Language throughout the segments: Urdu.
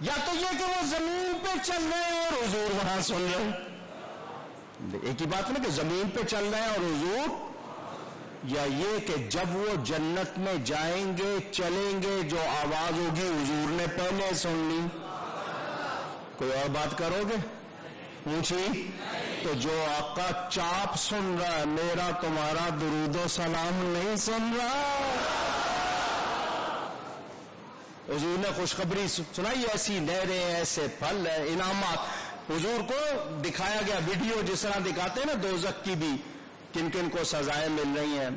یا تو یہ کہ وہ زمین پہ چل رہے ہیں اور حضور وہاں سن رہے ہیں، ایک ہی بات نا کہ زمین پہ چل رہے ہیں اور حضور، یا یہ کہ جب وہ جنت میں جائیں گے چلیں گے جو آواز ہوگی حضور نے پہلے سن لی. کوئی اور بات کرو گے اونچی؟ تو جو آقا چاپ سن رہا ہے، میرا تمہارا درود و سلام نہیں سن رہا. حضور نے خوشخبری سنائی، ایسی نہریں، ایسے پھل، انعامات. حضور کو دکھایا گیا ویڈیو جس طرح دکھاتے ہیں نا دوزخ کی بھی، کن کن کو سزائیں مل رہی ہیں.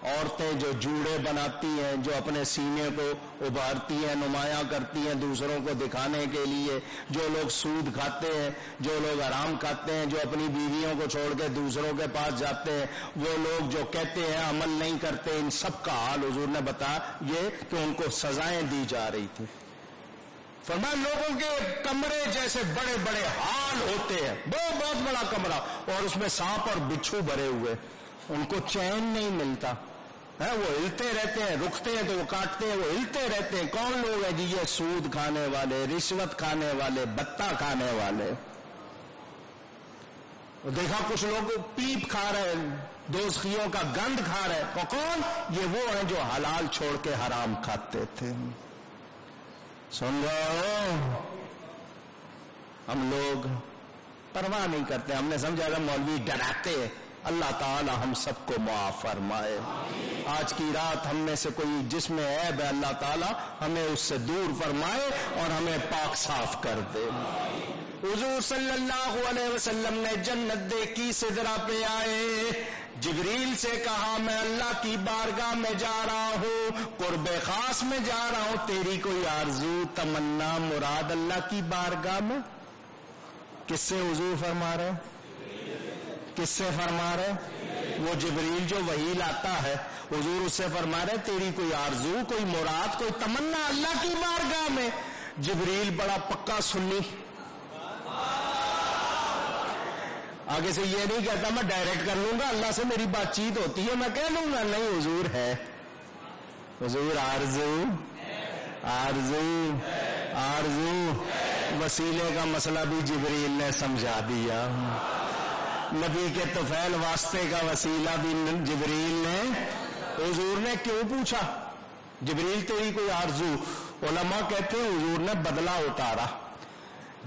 عورتیں جو جوڑے بناتی ہیں، جو اپنے سینے کو ابھارتی ہیں، نمایاں کرتی ہیں دوسروں کو دکھانے کے لیے، جو لوگ سود کھاتے ہیں، جو لوگ حرام کھاتے ہیں، جو اپنی بیویوں کو چھوڑ کے دوسروں کے پاس جاتے ہیں، وہ لوگ جو کہتے ہیں عمل نہیں کرتے، ان سب کا حال حضور نے بتایا یہ کہ ان کو سزائیں دی جا رہی تھی. فرمایا لوگوں کے کمرے جیسے بڑے بڑے ہال ہوتے ہیں، بہت بڑا کمرہ، اور اس میں سانپ اور بچھو بھرے ہوئے، ان کو چین نہیں ملتا ہے، وہ ہلتے رہتے ہیں، رکتے ہیں تو وہ کاٹتے ہیں، وہ ہلتے رہتے ہیں. کون لوگ ہیں جی؟ یہ سود کھانے والے، رشوت کھانے والے، بتہ کھانے والے. دیکھا کچھ لوگ پیپ کھا رہے ہیں، دوزخیوں کا گند کھا رہے ہیں. کون؟ یہ وہ ہیں جو حلال چھوڑ کے حرام کھاتے تھے. سن رہے ہو؟ ہم لوگ پرواہ نہیں کرتے، ہم نے سمجھا تھا مولوی ڈراتے. اللہ تعالی ہم سب کو معاف فرمائے. آج کی رات ہم میں سے کوئی جس میں عیب ہے اللہ تعالی ہمیں اس سے دور فرمائے اور ہمیں پاک صاف کر دے. حضور صلی اللہ علیہ وسلم نے جنت دیکھی، سدرہ پہ آئے، جبریل سے کہا میں اللہ کی بارگاہ میں جا رہا ہوں، قرب خاص میں جا رہا ہوں، تیری کوئی آرزو، تمنا، مراد اللہ کی بارگاہ میں؟ کس سے حضور فرما رہے ہیں؟ کس سے فرما رہے؟ وہ جبریل جو وحی لاتا ہے، حضور اس سے فرما رہے تیری کوئی آرزو، کوئی مراد، کوئی تمنا اللہ کی بارگاہ میں. جبریل بڑا پکا سنی، آگے سے یہ نہیں کہتا میں ڈائریکٹ کر لوں گا، اللہ سے میری بات چیت ہوتی ہے میں کہہ لوں گا. نہیں، حضور ہے، حضور آرزو آرزو آرزو. وسیلے کا مسئلہ بھی جبریل نے سمجھا دیا، نبی کے طفیل واسطے کا وسیلہ بھی جبریل نے. حضور نے کیوں پوچھا جبریل تیری کوئی آرزو؟ علماء کہتے ہیں حضور نے بدلہ اتارا.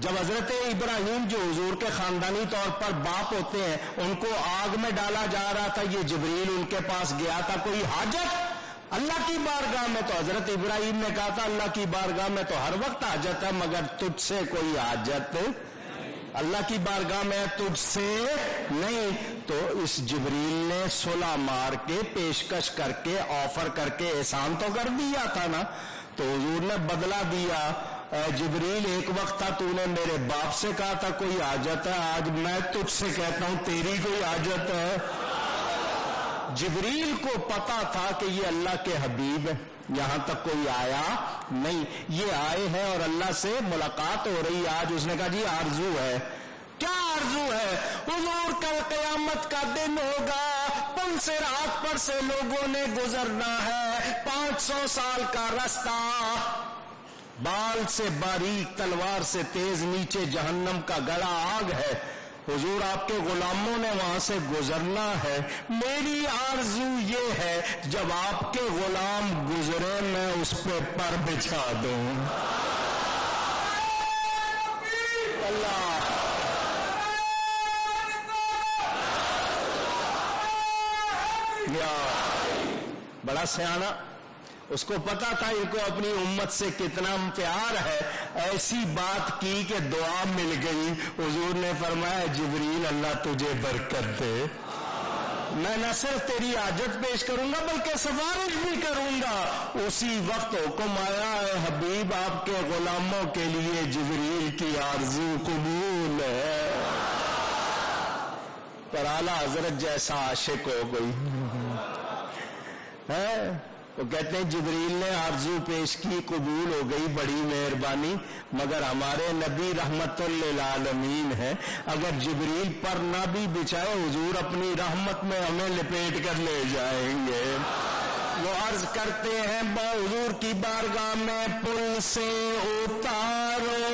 جب حضرت ابراہیم جو حضور کے خاندانی طور پر باپ ہوتے ہیں ان کو آگ میں ڈالا جا رہا تھا، یہ جبریل ان کے پاس گیا تھا، کوئی حاجت اللہ کی بارگاہ میں؟ تو حضرت ابراہیم نے کہا تھا اللہ کی بارگاہ میں تو ہر وقت حاجت ہے، مگر تجھ سے کوئی حاجت اللہ کی بارگاہ میں تجھ سے نہیں. تو اس جبریل نے صلح مار کے، پیشکش کر کے، آفر کر کے احسان تو کر دیا تھا نا. تو حضور نے بدلہ دیا. اے جبریل ایک وقت تھا تو نے میرے باپ سے کہا تھا کوئی حاجت ہے، آج میں تجھ سے کہتا ہوں تیری کوئی حاجت ہے. جبریل کو پتا تھا کہ یہ اللہ کے حبیب ہے، یہاں تک کوئی آیا نہیں، یہ آئے ہیں اور اللہ سے ملاقات ہو رہی ہے. آج اس نے کہا جی آرزو ہے. کیا آرزو ہے؟ حضور کل قیامت کا دن ہوگا، پل سے رات پر سے لوگوں نے گزرنا ہے، 500 سال کا رستہ، بال سے باریک تلوار سے تیز، نیچے جہنم کا گڑا آگ ہے. حضور آپ کے غلاموں نے وہاں سے گزرنا ہے. میری آرزو یہ ہے جب آپ کے غلام گزرے میں اس پہ پر بچھا دوں. اللہ بڑا سیانا، اس کو پتا تھا ان کو اپنی امت سے کتنا پیار ہے. ایسی بات کی کہ دعا مل گئی. حضور نے فرمایا جبریل اللہ تجھے برکت دے، میں نہ صرف تیری حاجت پیش کروں گا بلکہ سفارش بھی کروں گا. اسی وقت حکم آیا اے حبیب آپ کے غلاموں کے لیے جبریل کی آرزو قبول ہے. پر اعلیٰ حضرت جیسا عاشق ہو گئی ہے. وہ کہتے ہیں جبریل نے آرزو پیش کی، قبول ہو گئی، بڑی مہربانی، مگر ہمارے نبی رحمت للعالمین ہے، اگر جبریل پر نہ بھی بچھائے حضور اپنی رحمت میں ہمیں لپیٹ کر لے جائیں گے. وہ عرض کرتے ہیں حضور کی بارگاہ میں پل سے اتارو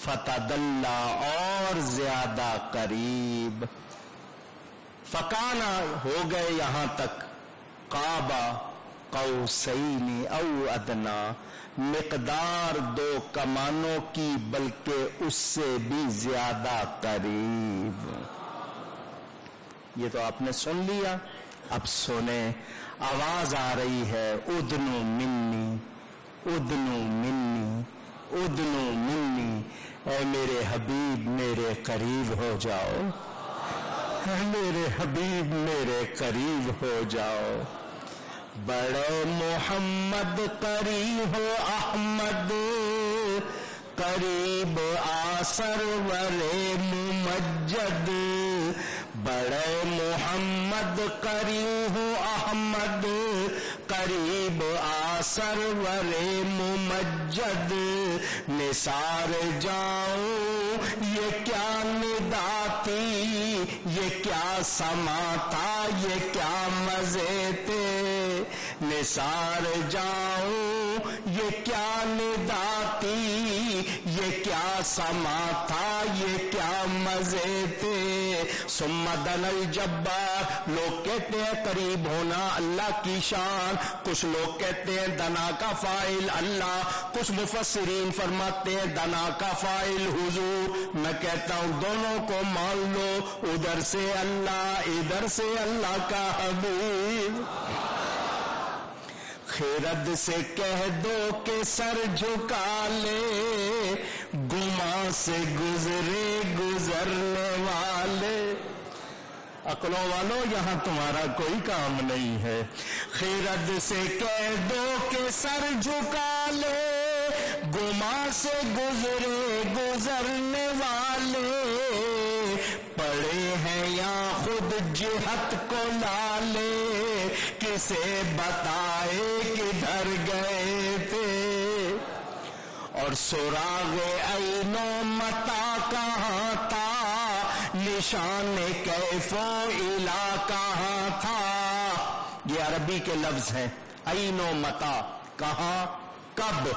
فتدلا اور زیادہ قریب، فکانا ہو گئے یہاں تک، قابا قوسین او ادنا، مقدار 2 کمانوں کی بلکہ اس سے بھی زیادہ قریب۔ یہ تو آپ نے سن لیا، اب سنیں، آواز آ رہی ہے، ادنو منی ادنو منی ادنو منی، اے میرے حبیب میرے قریب ہو جاؤ، اے میرے حبیب میرے قریب ہو جاؤ، بڑے محمد قریب ہو احمد، قریب آ سرور ممجد، بڑے محمد قریب ہو احمد، قریب آ سرور ممجد، نثار جاؤں یہ کیا ندا تھی، یہ کیا سما تھا، یہ کیا مزے تھے، نثار جاؤں یہ کیا ندا تھی، یہ کیا سما تھا، یہ کیا مزے تھے، ثم دنا الجبار، لوگ کہتے ہیں قریب ہونا اللہ کی شان، کچھ لوگ کہتے ہیں دنا کا فاعل اللہ، کچھ مفسرین فرماتے ہیں دنا کا فاعل حضور، میں کہتا ہوں دونوں کو مان لو، ادھر سے اللہ ادھر سے اللہ کا حبیب، خیرد سے کہہ دو کہ سر جھکا لے، گما سے گزرے گزرنے والے، عقلوں والوں یہاں تمہارا کوئی کام نہیں ہے، خیرد سے کہہ دو کہ سر جھکا لے، گما سے گزرے گزرنے والے، پڑے ہیں یا خود جہت کو لالے، کسے بتائے کدھر گئے تھے، اور سراغ عین و متا کہاں تھا، نشان کیف و الا کہاں تھا، یہ عربی کے لفظ ہیں، عین و متا کہاں کب،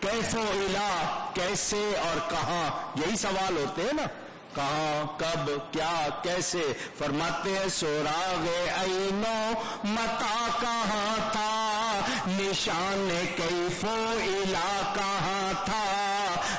کیف و الا کیسے اور کہاں، یہی سوال ہوتے ہیں نا، کہاں کب کیا کیسے، فرماتے ہیں سراغ عین و متا کہاں تھا، نشان کیف و الا کہاں تھا،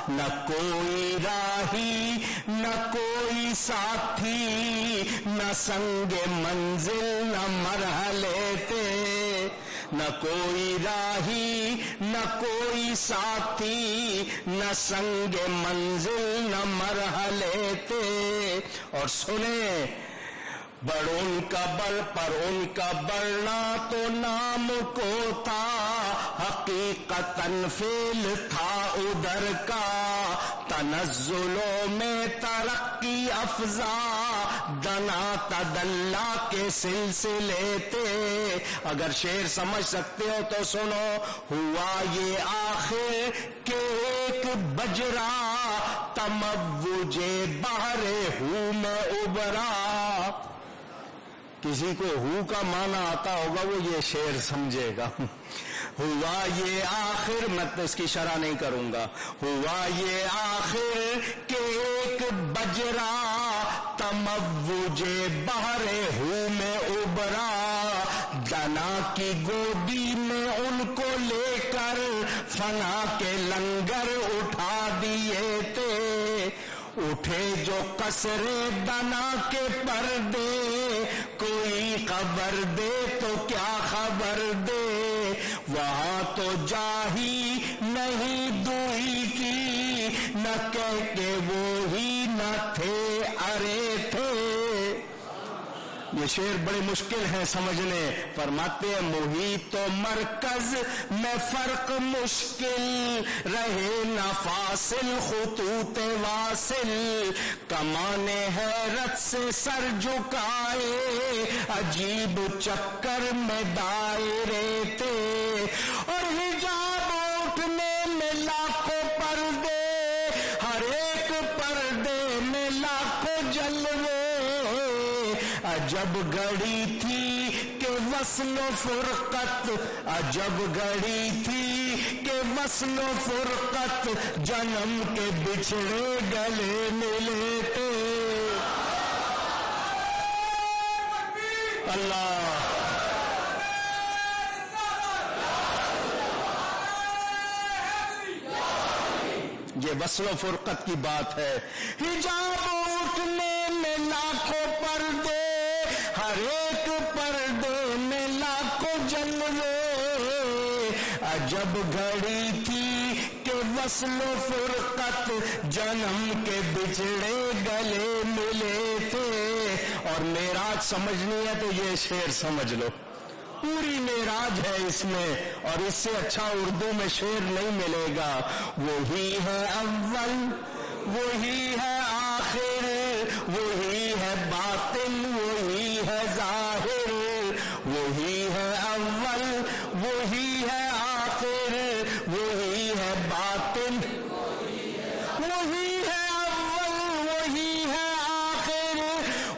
نہ کوئی راہی نہ کوئی ساتھی، نہ سنگ منزل نہ مرحلے تھے، نہ کوئی راہی نہ کوئی ساتھی، نہ سنگ منزل نہ مرحلے تھے، اور سنیں بڑھ ان کا بڑھ پر ان کا بڑھنا تو نام کو تھا، حقیقتاً فعل تھا ادھر کا، تنزلوں میں ترقی افزا، دنا تدلا کے سلسلے تھے، اگر شعر سمجھ سکتے ہو تو سنو، ہوا یہ آخر کہ ایک بجرا، تموج بحر ہو میں ابھرا، کسی کو ہو کا معنی آتا ہوگا وہ یہ شعر سمجھے گا، ہوا یہ آخر، میں تو اس کی شرح نہیں کروں گا، ہوا یہ آخر کہ ایک بجرا، تموج بحر ہو میں ابھرا، دنا کی گودی میں ان کو لے کر فنا کے لنگر اٹھا دیے تھے، اٹھے جو قصرے دنا کے پردے، کوئی خبر دے تو کیا خبر دے، وہاں تو جاہی نہیں دوئی کی، نہ کہہ کے وہی نہ تھے ارے تھے، یہ شعر بڑے مشکل ہے سمجھنے، فرماتے ہیں محیط و مرکز میں فرق مشکل، رہے نہ فاصل خطوط واصل، کمان حیرت سے سر جھکائے، عجیب چکر میں دائرے تھے، اور حجاب اٹھنے میں لاکھوں پردے، ہر ایک پردے میں لاکھوں جلوے، عجب گھڑی تھی کہ وصل و فرقت، عجب گھڑی تھی کہ کہ وصل و فرقت جنم کے بچھڑے گلے ملے تھے. اللہ یہ وصل و فرقت کی بات ہے. حجاب اٹھنے میں لاکھوں پردے، ہر ایک پردے میں لاکھوں جلوے. عجب گھڑی تھی کہ وصل و فرقت جنم کے بچھڑے گلے ملے تھے. اور معراج سمجھنی ہے تو یہ شعر سمجھ لو، پوری معراج ہے اس میں، اور اس سے اچھا اردو میں شعر نہیں ملے گا. وہی ہے اول، وہی ہے آخر، وہی ہے باطن، وہی ہے ظاہر. وہی ہے اول، وہی ہے آخر، وہی ہے باطن. وہی ہے اول، وہی ہے آخر،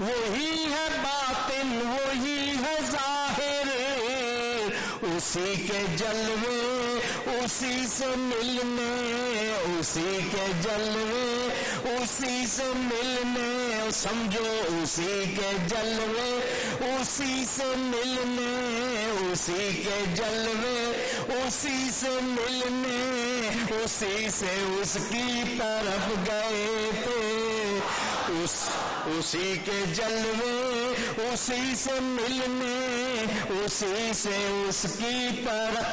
وہی ہے باطن، وہی ہے ظاہر. اسی کے جلوے اسی سے ملنے، اسی کے جلوے اسی سے ملنے. سمجھو اسی کے جلوے اسی سے ملنے، اسی کے جلوے اسی سے ملنے. اسی سے اس کی طرف گئے تھے. اسی کے جلوے اسی سے ملنے، اسی سے اس کی طرف.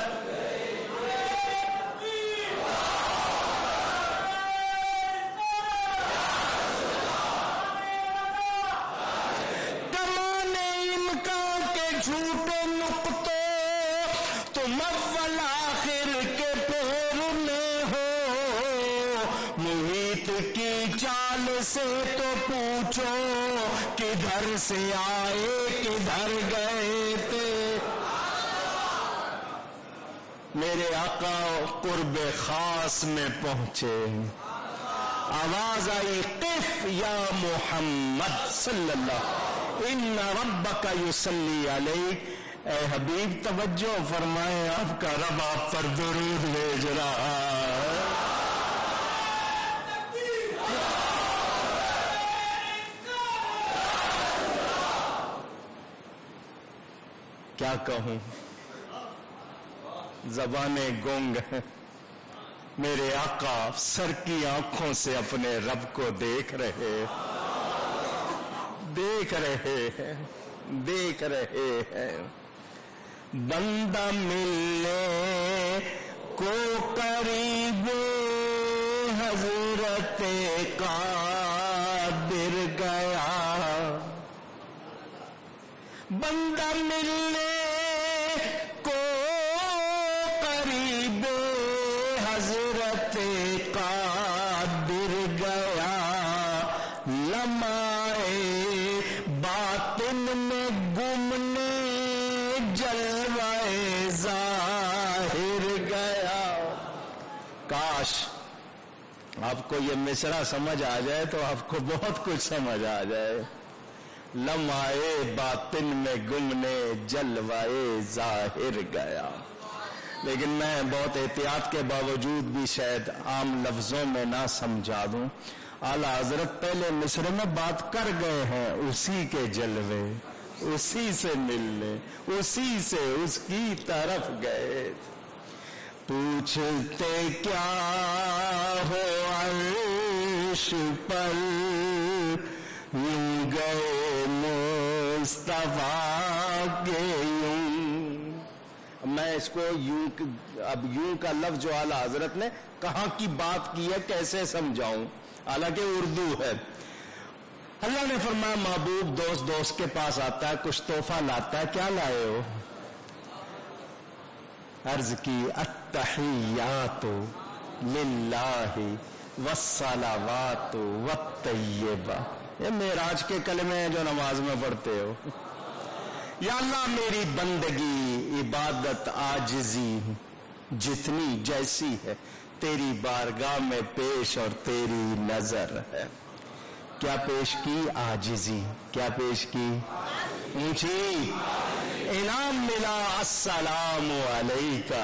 کمانے امکان کے جھوٹے نقطے، تم اول آخر کے پیر میں ہو. محیط کی چال سے تو پوچھو، کدھر سے آئے کدھر گئے تھے. میرے آقا قرب خاص میں پہنچے، آواز آئی قف یا محمد صلی اللہ ان ربک یصلی علیک. اے حبیب توجہ فرمائیں، آپ کا رب آپ پر درود بھیج رہا ہے. کیا کہوں، زبانیں گونگ ہیں. میرے آقا سر کی آنکھوں سے اپنے رب کو دیکھ رہے ہیں، دیکھ رہے ہیں. بندہ ملنے کو قریب حضرت قادر گیا. بندہ ملنے کو قریب حضرت قادر گیا. لمحے باطن میں گمنے جلوے ظاہر گیا. کاش آپ کو یہ مصرع سمجھ آ جائے تو آپ کو بہت کچھ سمجھ آ جائے. لمحے باطن میں گمنے جلوے ظاہر گیا. لیکن میں بہت احتیاط کے باوجود بھی شاید عام لفظوں میں نہ سمجھا دوں. اعلیٰ حضرت پہلے مصرع میں بات کر گئے ہیں، اسی کے جلوے اسی سے ملنے، اسی سے اس کی طرف گئے. پوچھتے کیا ہو عرش پر، یوں گئے مصطفیٰ کے یوں. میں اس کو یوں، اب یوں کا لفظ جو اعلیٰ حضرت نے کہاں کی بات کی ہے کیسے سمجھاؤں، حالانکہ اردو ہے. اللہ نے فرمایا محبوب دوست دوست کے پاس آتا ہے، کچھ تحفہ لاتا ہے، کیا لائے ہو؟ عرض کی التحیات للہ والصلوات والطیبات. یہ معراج کے کلمے ہیں جو نماز میں پڑھتے ہو. یا اللہ میری بندگی عبادت عاجزی جتنی جیسی ہے تیری بارگاہ میں پیش اور تیری نظر ہے. کیا پیش کی؟ عاجزی. کیا پیش کی؟ اونچی. انعام ملا السلام علیکہ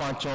5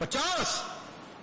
50।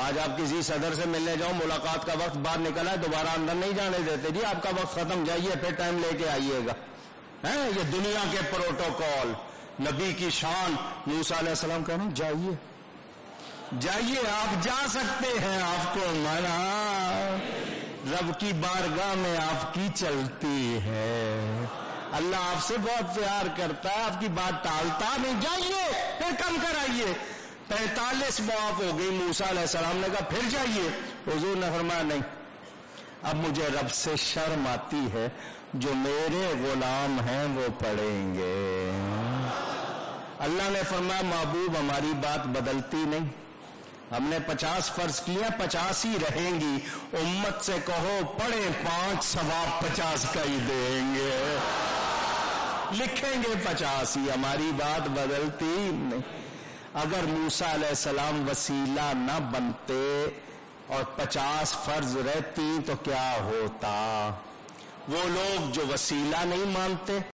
آج آپ کسی صدر سے ملنے جاؤ، ملاقات کا وقت باہر نکلا ہے، دوبارہ اندر نہیں جانے دیتے، جی آپ کا وقت ختم، جائیے پھر ٹائم لے کے آئیے گا. یہ دنیا کے پروٹوکول. نبی کی شان. موسیٰ علیہ السلام کہنا جائیے جائیے، آپ جا سکتے ہیں، آپ کو منع. رب کی بارگاہ میں آپ کی چلتی ہے. اللہ آپ سے بہت پیار کرتا ہے، آپ کی بات ٹالتا نہیں. جائیے پھر کم کر آئیے. 45 معاف ہو گئی. موسیٰ علیہ السلام نے کہا پھر جائیے. حضور نے فرمایا نہیں، اب مجھے رب سے شرم آتی ہے، جو میرے غلام ہیں وہ پڑھیں گے. اللہ نے فرمایا محبوب ہماری بات بدلتی نہیں، ہم نے 50 فرض کیا، 50 ہی رہیں گی. امت سے کہو پڑھیں 5 ثواب 50 کا ہی دیں گے، لکھیں گے 50 ہی. ہماری بات بدلتی نہیں. اگر موسیٰ علیہ السلام وسیلہ نہ بنتے اور 50 فرض رہتی تو کیا ہوتا؟ وہ لوگ جو وسیلہ نہیں مانتے